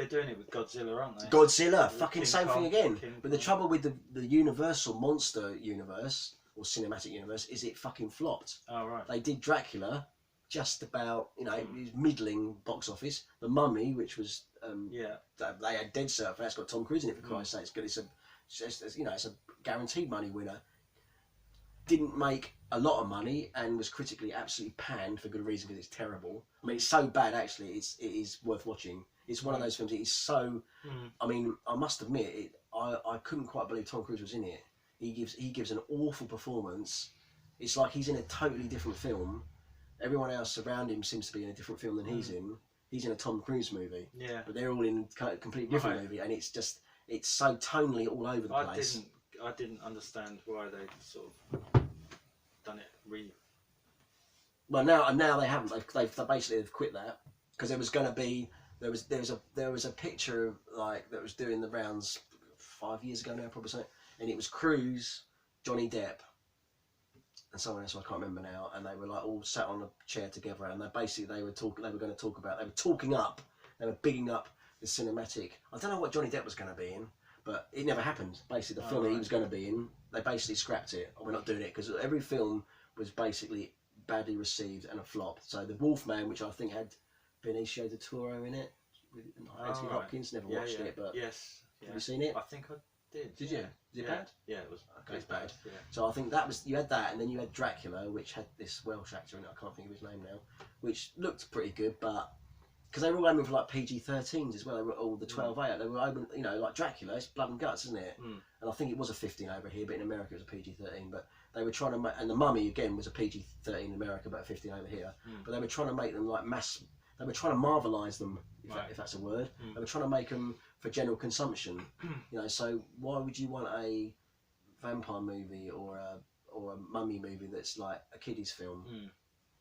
doing it with Godzilla, aren't they? Godzilla, fucking same thing again. But the trouble with the Universal monster universe or cinematic universe is it fucking flopped. Oh right. They did Dracula, just about, it was middling box office. The Mummy, which was they had dead cert. That's got Tom Cruise in it, for Christ's sake. It's good. It's a guaranteed money winner. Didn't make a lot of money and was critically absolutely panned for good reason, because it's terrible. I mean, it's so bad actually. It is worth watching. It's one of those films. It is so. I mean, I must admit, I couldn't quite believe Tom Cruise was in it. He gives an awful performance. It's like he's in a totally different film. Everyone else around him seems to be in a different film than he's in. He's in a Tom Cruise movie. Yeah. But they're all in a completely different movie, and it's so tonally all over the place. I didn't understand why they sort of done it Well, now they haven't. They've quit that, because there was going to be there was a picture that was doing the rounds 5 years ago now, probably something, and it was Cruise, Johnny Depp, and someone else I can't remember now, and they were all sat on a chair together, and they were bigging up the cinematic. I don't know what Johnny Depp was going to be in, but it never happened. Basically, the film that he was going to be in, they basically scrapped it. We're not doing it, because every film was basically badly received and a flop. So the Wolfman, which I think had Benicio del Toro in it, with Anthony Hopkins, never watched it, but have you seen it? I think I did. Did you? Is it bad? Yeah, it was. Okay, it's bad. Yeah. So I think you had that, and then you had Dracula, which had this Welsh actor in it. I can't think of his name now, which looked pretty good, but because they were all aiming for like PG-13s as well. They were all the 12A. They were open, you know, like Dracula. It's blood and guts, isn't it? And I think it was a 15 over here, but in America it was a PG-13. But they were trying to make, and the Mummy again was a PG-13 in America, but a 15 over here. But they were trying to make them like mass. They were trying to marvelise them, if that's a word. They were trying to make them for general consumption. You know, so why would you want a vampire movie or a mummy movie that's like a kiddies film?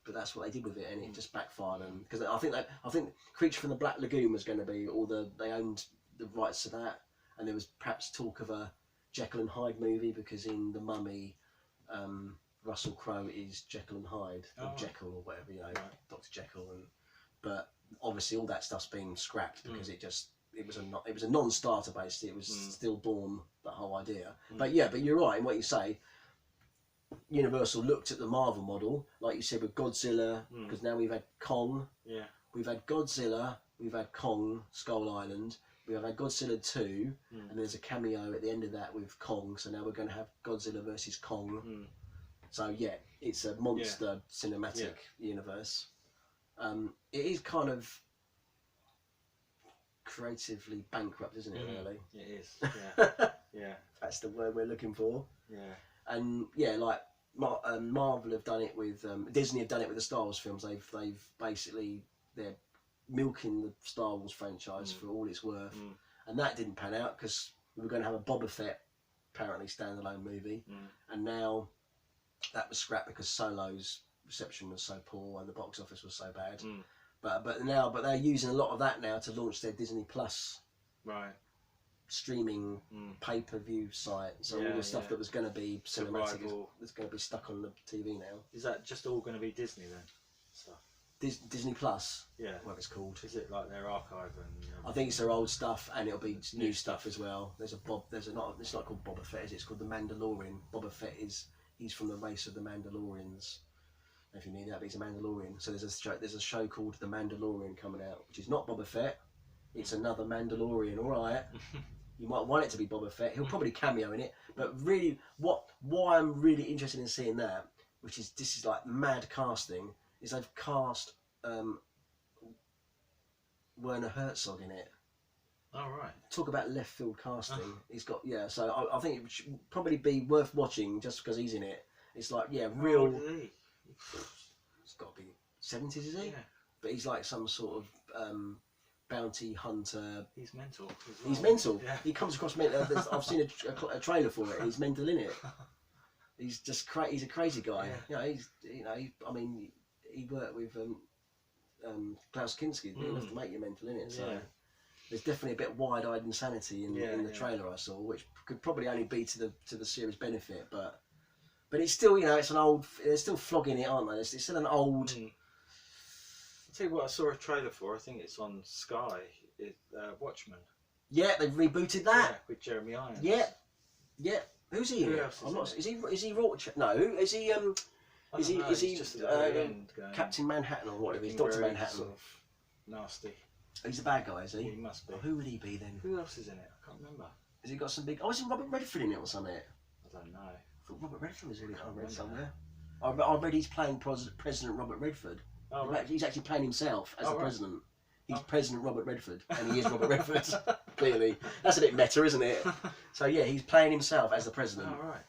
But that's what they did with it, and it just backfired. And because I think Creature from the Black Lagoon was going to be, they owned the rights to that, and there was perhaps talk of a Jekyll and Hyde movie, because in the Mummy, Russell Crowe is Jekyll and Hyde, or Jekyll or whatever, you know, Dr. Jekyll, but obviously all that stuff's been scrapped because it was a non-starter basically. It was stillborn, that whole idea. But you're right in what you say. Universal looked at the Marvel model, like you said, with Godzilla, because now we've had Kong. Yeah. We've had Godzilla, we've had Kong, Skull Island, we've had Godzilla 2, and there's a cameo at the end of that with Kong, so now we're going to have Godzilla versus Kong. So yeah, it's a monster cinematic universe. It is kind of creatively bankrupt, isn't it, really? It is, yeah. Yeah. That's the word we're looking for. Yeah. And yeah, like Marvel have done it with Disney have done it with the Star Wars films. They've basically, they're milking the Star Wars franchise for all it's worth, and that didn't pan out because we were going to have a Boba Fett apparently standalone movie, and now that was scrapped because Solo's reception was so poor and the box office was so bad. But they're using a lot of that now to launch their Disney Plus streaming pay-per-view site. So all the stuff that was going to be cinematic is going to be stuck on the TV now. Is that just all going to be Disney then? Stuff. Disney Plus, what it's called. Is it like their archive? And I think it's their old stuff, and it'll be new stuff as well. It's not called Boba Fett, is it? It's called the Mandalorian. Boba Fett he's from the race of the Mandalorians. If you need that, but he's a Mandalorian. So there's a show called The Mandalorian coming out, which is not Boba Fett. It's another Mandalorian. All right. You might want it to be Boba Fett. He'll probably cameo in it. But really, why I'm really interested in seeing that, this is like mad casting, is they've cast Werner Herzog in it. Oh, right. Talk about left field casting. He's got, so I think it should probably be worth watching just because he's in it. It's like, real. How old is he? He's got to be 70s, is he? Yeah. But he's like some sort of bounty hunter. He's mental. He's mental. Yeah. He comes across mental. I've seen a trailer for it. He's mental in it. He's just he's a crazy guy. Yeah. He worked with Klaus Kinski, big enough to make you mental in it. So there's definitely a bit wide-eyed insanity in the trailer I saw, which could probably only be to the series' benefit, but it's still, it's an old. They're still flogging it, aren't they? It's still an old. I'll tell you what, I saw a trailer for. I think it's on Sky. Watchmen. Yeah, they've rebooted that. Yeah, with Jeremy Irons. Yeah. Who's he? Who else is is he Rorschach? No, is he? Is he just at the very end Captain Manhattan or whatever? He's Dr. Manhattan. Sort of nasty. He's a bad guy, is he? He must be. Who would he be then? Who else is in it? I can't remember. Has he got some big? Isn't Robert Redford in it or something? I don't know. I thought Robert Redford was in it. I read somewhere. I read he's playing President Robert Redford. Oh, right. He's actually playing himself as the president. He's Oh. President Robert Redford, and he is Robert Redford. Clearly, that's a bit meta, isn't it? So yeah, he's playing himself as the president. Oh, right.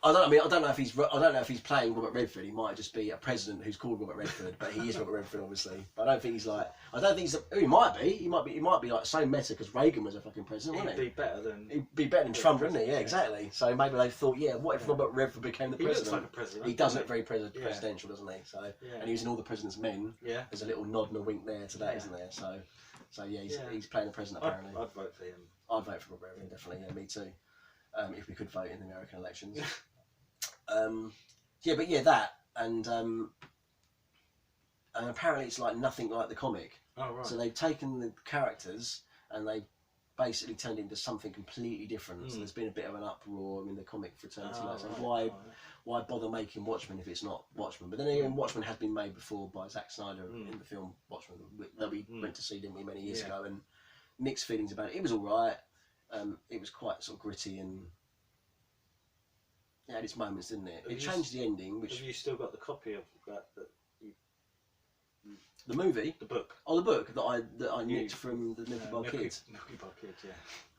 I don't know if he's playing Robert Redford. He might just be a president who's called Robert Redford, but he is Robert Redford, obviously. But I don't think he's like. I don't think he's. He might be. He might be like so meta because Reagan was a fucking president, He'd wouldn't he? be better than. He'd be better than Trump, wouldn't he? Yeah, Yeah. exactly. So maybe they thought, what if Robert Redford became the He president? looks like a president. He does doesn't look very Yeah. presidential, doesn't he? So, Yeah. and he was in All the President's Men. Yeah. There's a little nod and a wink there to that, Yeah. not there? So yeah, he's playing the president apparently. I'd vote for him. I'd vote for Robert Redford, definitely. Yeah, me too. If we could vote in the American elections. That and apparently it's like nothing like the comic. Oh, right. So they've taken the characters and they've basically turned into something completely different. So there's been a bit of an uproar in the comic fraternity. Why bother making Watchmen if it's not Watchmen? But then again, Watchmen has been made before by Zack Snyder in the film Watchmen that we went to see, didn't we, many years ago, and mixed feelings about it. It was all right. It was quite sort of gritty and it had its moments, didn't it? It changed the ending. Which have you still got the copy of that you The movie? The book. Oh, the book that I nicked from the Milky Bar Kids. Milky Bar Kids, yeah.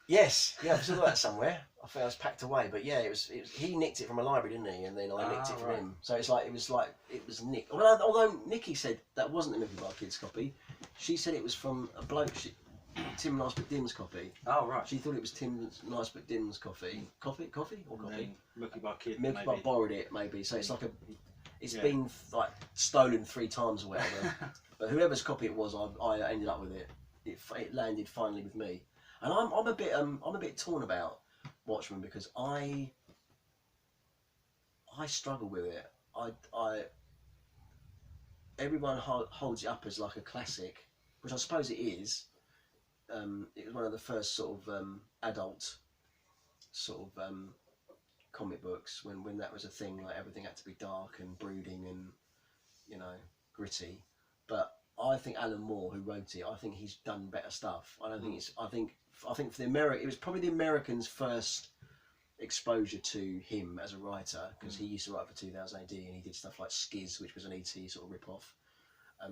Yes, yeah, I saw that somewhere. I think I was packed away, but yeah, it was. He nicked it from a library, didn't he? And then I nicked it from him. So it was Nick. Although Nikki said that wasn't the Milky Bar Kids copy, she said it was from a bloke. Tim Nice but Dim's copy. Oh right. She thought it was Tim Nice but Dim's coffee. Coffee or coffee? Milky Bar Kid. Milky Bar borrowed it maybe. So it's like it's Yeah. been like stolen 3 times or whatever. But whoever's copy it was, I ended up with it. It landed finally with me. And I'm a bit torn about Watchmen because I struggle with it. Everyone holds it up as like a classic, which I suppose it is. It was one of the first sort of adult sort of comic books when that was a thing. Like everything had to be dark and brooding and gritty. But I think Alan Moore, who wrote it, I think he's done better stuff. I don't think it's. I think for the it was probably the Americans' first exposure to him as a writer because he used to write for 2000 AD and he did stuff like Skiz, which was an ET sort of rip-off.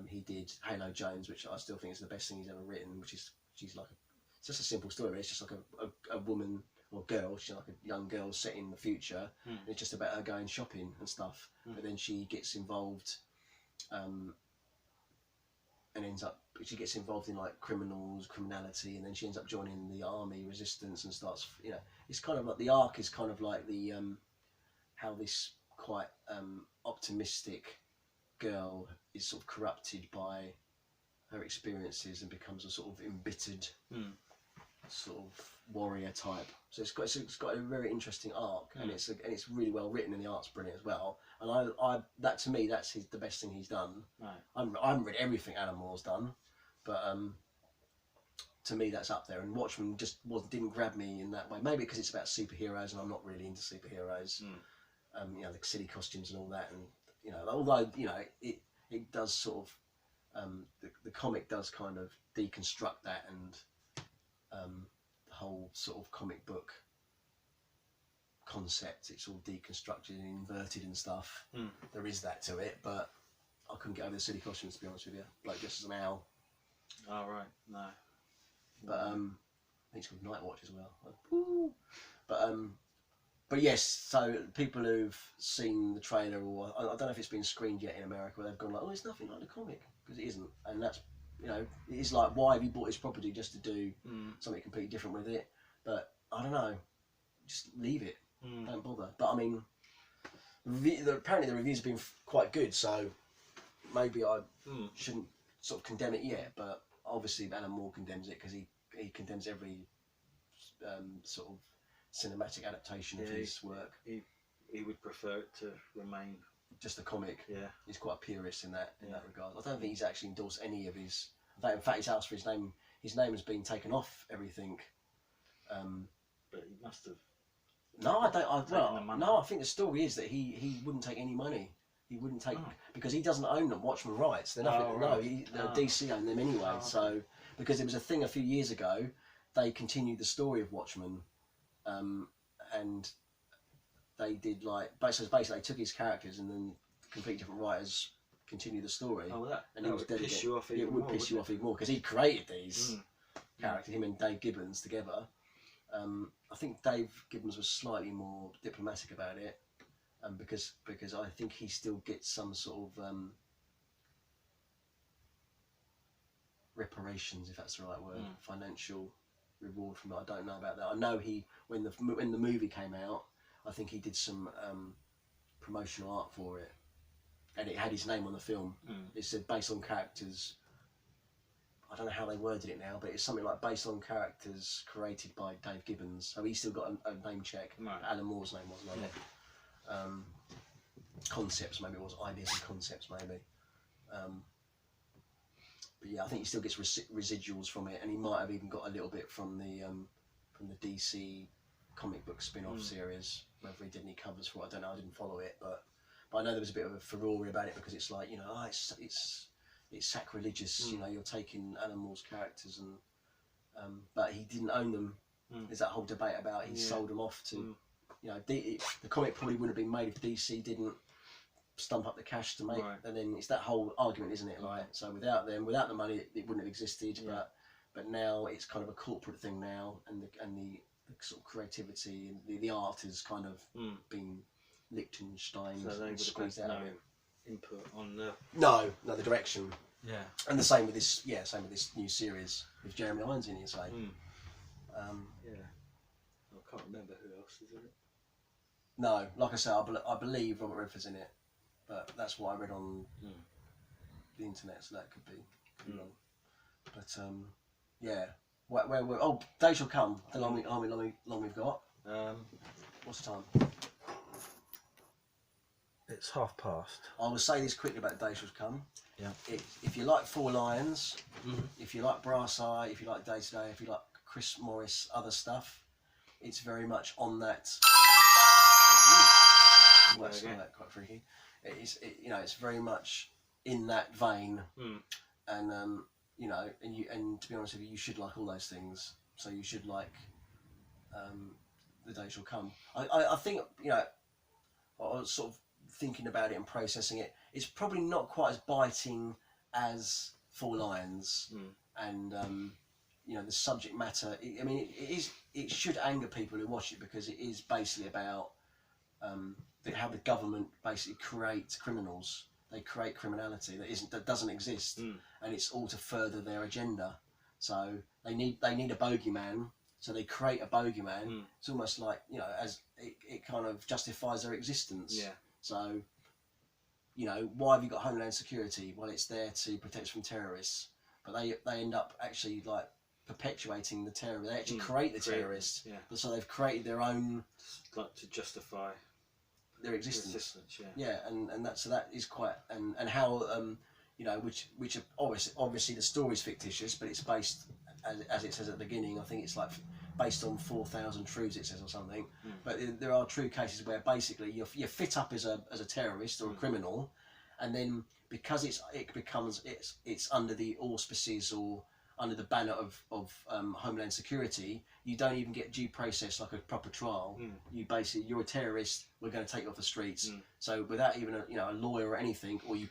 He did Halo Jones, which I still think is the best thing he's ever written. She's like it's just a simple story. It's just like a woman or girl. She's like a young girl set in the future. And it's just about her going shopping and stuff. But then she gets involved. And she gets involved in like criminality, and then she ends up joining the army resistance and starts, it's kind of like the arc is kind of like the how this quite optimistic girl is sort of corrupted by her experiences and becomes a sort of embittered sort of warrior type. So it's got a very interesting arc, and it's really well written, and the art's brilliant as well. And that to me, that's the best thing he's done. Right. I haven't read everything Alan Moore's done, but to me that's up there. And Watchmen just didn't grab me in that way. Maybe because it's about superheroes, and I'm not really into superheroes. The silly costumes and all that, and although it does sort of the comic does kind of deconstruct that and the whole sort of comic book concept. It's all deconstructed and inverted and stuff. There is that to it, but I couldn't get over the silly costumes, to be honest with you. Like just as an owl. Oh right, no. But I think it's called Night Watch as well. Woo. But yes, so people who've seen the trailer, or I don't know if it's been screened yet in America, where they've gone like, oh, it's nothing like the comic, because it isn't, and that's it is like, why have you bought this property just to do something completely different with it? But I don't know, just leave it. Don't bother. But I mean, apparently the reviews have been quite good, so maybe I shouldn't sort of condemn it yet. But obviously Alan Moore condemns it because he condemns every sort of cinematic adaptation of his work. He would prefer it to remain just a comic. Yeah, he's quite a purist in that regard. I don't think he's actually endorsed any of his. In fact, he's asked for his name. His name has been taken off everything. But he must have. No, I don't. No, I think the story is that he wouldn't take any money. He wouldn't take because he doesn't own them. Watchmen rights. They're nothing. No, DC own them anyway. So because it was a thing a few years ago, they continued the story of Watchmen, and they did basically they took his characters and then completely different writers continued the story. Oh, and that would piss you off even more. It would piss you off even more because he created these characters, him and Dave Gibbons together. I think Dave Gibbons was slightly more diplomatic about it, because I think he still gets some sort of reparations, if that's the right word, financial reward from it. I don't know about that. I know when the movie came out, I think he did some promotional art for it, and it had his name on the film. It said based on characters. I don't know how they worded it now, but it's something like based on characters created by Dave Gibbons. So he still got a name check. Right. Alan Moore's name wasn't on it. Concepts, maybe it was ideas and concepts, maybe. But yeah, I think he still gets residuals from it, and he might have even got a little bit from the DC comic book spin-off series. Whether he did any covers for it, I don't know. I didn't follow it, but I know there was a bit of a furore about it because it's like it's sacrilegious. You're taking Alan Moore's characters and but he didn't own them. There's that whole debate about he sold them off to the comic probably wouldn't have been made if DC didn't stump up the cash to make, Right. and then it's that whole argument, isn't it? Like, so without them, without the money, it wouldn't have existed. Yeah. But now it's kind of a corporate thing now, and the sort of creativity and the art has kind of been Liechtenstein So they would have squeezed had out no of it. input on the. No, the direction. Yeah. And the same with this, same with this new series with Jeremy Irons in it. So, Yeah. I can't remember who else is in it. no, like I say, I believe Robert Redford's in it, but that's what I read on the internet, so that could be wrong. But yeah, where Day Shall Come. How long we've got? What's the time? It's past. I will say this quickly about Day Shall Come. Yeah. If you like Four Lions, if you like Brass Eye, if you like Day to Day, if you like Chris Morris, other stuff, it's very much on that. That's quite freaky. It's very much in that vein, and and to be honest with you, you should like all those things. So you should like The Day Shall Come. I think I was sort of thinking about it and processing it. It's probably not quite as biting as Four Lions, and the subject matter. It should anger people who watch it, because it is basically about how the government basically create criminals. They create criminality that doesn't exist, and it's all to further their agenda. So they need a bogeyman. So they create a bogeyman. It's almost like as it kind of justifies their existence. Yeah. So why have you got Homeland Security? Well, it's there to protect us from terrorists, but they end up actually like perpetuating the terror. They actually create the terrorists. Yeah. But so they've created their own, like, to justify their existence. Yeah. And that is quite and how which are obviously the story's fictitious, but it's based as it says at the beginning. I think it's like based on 4,000 truths, it says, or something. But there are true cases where basically you're fit up as a terrorist or a criminal, and then because it's under the auspices or under the banner of Homeland Security, you don't even get due process like a proper trial. You're a terrorist. We're going to take you off the streets. So without even a lawyer or anything, or you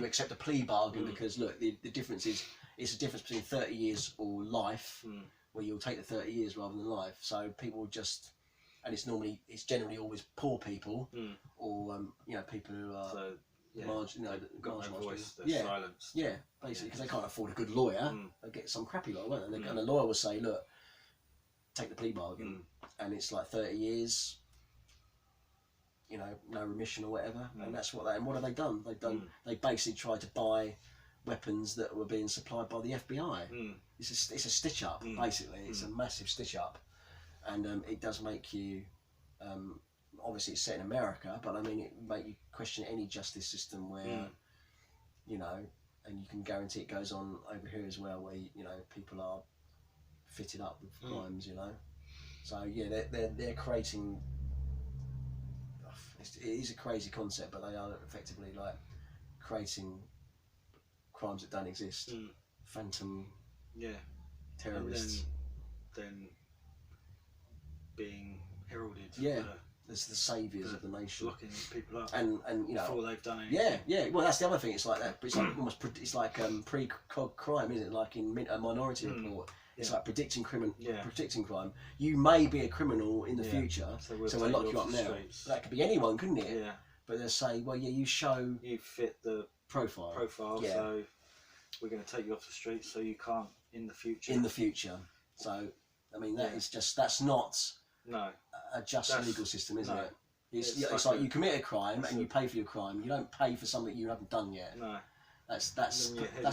accept a plea bargain, because look, the difference is it's a difference between 30 years or life, where you'll take the 30 years rather than life. So people just, and it's generally always poor people, or people who are. So, got no voice, they're silenced. Yeah, basically, because they can't afford a good lawyer. They'll get some crappy lawyer, won't they? And the lawyer will say, look, take the plea bargain, and it's like 30 years, no remission or whatever, and that's what and what have they done? They basically tried to buy weapons that were being supplied by the FBI. It's a stitch up, basically. It's a massive stitch up, and it does make you. Obviously, it's set in America, but it make you question any justice system where, and you can guarantee it goes on over here as well, where people are fitted up with crimes, So yeah, they're creating. It is a crazy concept, but they are effectively like creating crimes that don't exist. Phantom. Yeah. Terrorists. And then being heralded. Yeah. As the saviours of the nation, locking people up, and before they've done anything. Yeah. Well, that's the other thing. It's like that, but it's like almost pre-cog crime, isn't it? Like in a Minority Report, it's like predicting crime. You may be a criminal in the future, so we'll lock you up now. That could be anyone, couldn't it? Yeah. But they'll say, well, you you fit the profile. Yeah. So we're going to take you off the street, so you can't in the future. So that's not. No. A just legal system, isn't it? It's like you commit a crime and you pay for your crime. You don't pay for something you haven't done yet. No. That's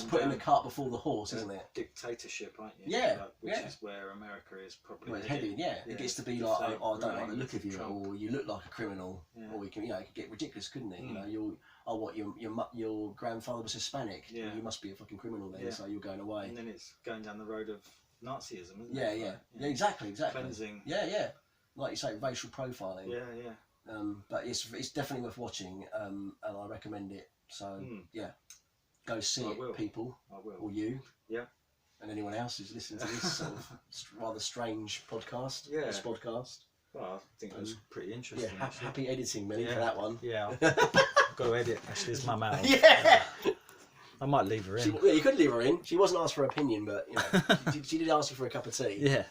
putting the cart before the horse, isn't it? Dictatorship, aren't you? Yeah. Which is where America is probably. Well, it's heading. Yeah. It gets to be like, I don't like the look of you, or you look like a criminal, or it could get ridiculous, couldn't it? Your grandfather was Hispanic. Yeah. You must be a fucking criminal then, so you're going away. And then it's going down the road of Nazism, isn't it? Yeah, exactly. Cleansing. Yeah. Like you say, racial profiling. Yeah. But it's definitely worth watching, and I recommend it. So go see it, people. I will. Or you. Yeah. And anyone else who's listening to this sort of rather strange podcast. Yeah. This podcast. Well, I think it was pretty interesting. Yeah. Happy editing, Millie, for that one. Yeah. got to edit Ashley's mum out. Yeah. I might leave her in. Yeah, you could leave her in. She wasn't asked for her opinion, but you know, she did ask you for a cup of tea. Yeah.